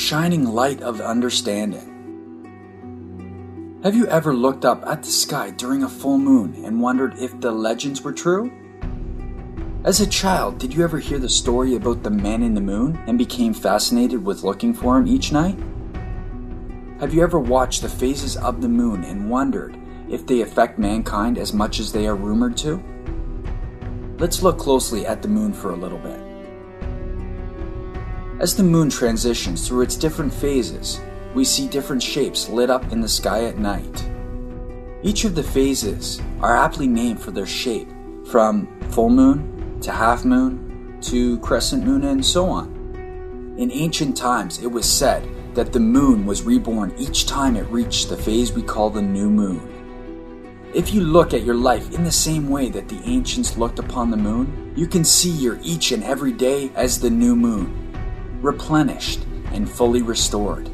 shining light of understanding. Have you ever looked up at the sky during a full moon and wondered if the legends were true? As a child, did you ever hear the story about the man in the moon and became fascinated with looking for him each night? Have you ever watched the phases of the moon and wondered if they affect mankind as much as they are rumored to? Let's look closely at the moon for a little bit. As the moon transitions through its different phases, we see different shapes lit up in the sky at night. Each of the phases are aptly named for their shape, from full moon to half moon to crescent moon and so on. In ancient times, it was said that the moon was reborn each time it reached the phase we call the new moon. If you look at your life in the same way that the ancients looked upon the moon, you can see your each and every day as the new moon, replenished and fully restored.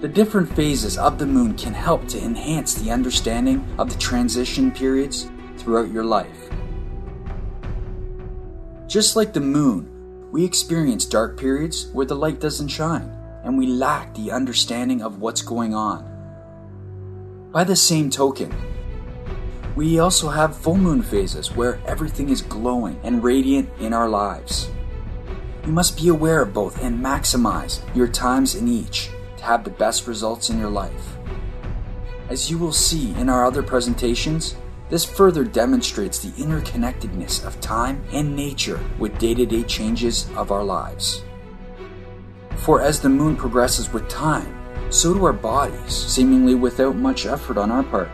The different phases of the moon can help to enhance the understanding of the transition periods throughout your life. Just like the moon, we experience dark periods where the light doesn't shine, and we lack the understanding of what's going on. By the same token, we also have full moon phases where everything is glowing and radiant in our lives. You must be aware of both and maximize your times in each to have the best results in your life. As you will see in our other presentations, this further demonstrates the interconnectedness of time and nature with day-to-day changes of our lives. For as the moon progresses with time, so do our bodies, seemingly without much effort on our part.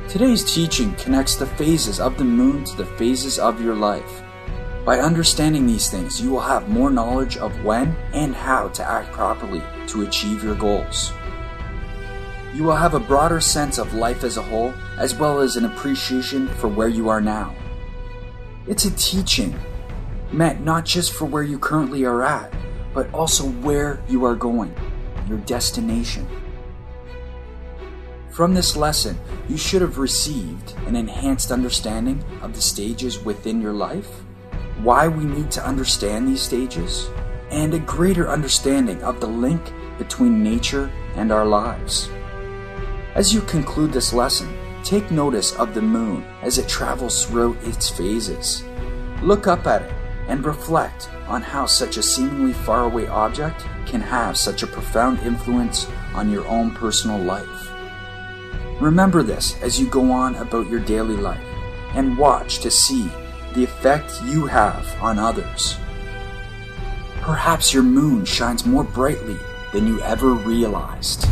Today's teaching connects the phases of the moon to the phases of your life. By understanding these things, you will have more knowledge of when and how to act properly to achieve your goals. You will have a broader sense of life as a whole, as well as an appreciation for where you are now. It's a teaching meant not just for where you currently are at, but also where you are going, your destination. From this lesson, you should have received an enhanced understanding of the stages within your life, why we need to understand these stages, and a greater understanding of the link between nature and our lives. As you conclude this lesson, take notice of the moon as it travels throughout its phases. Look up at it and reflect on how such a seemingly faraway object can have such a profound influence on your own personal life. Remember this as you go on about your daily life and watch to see the effect you have on others. Perhaps your moon shines more brightly than you ever realized.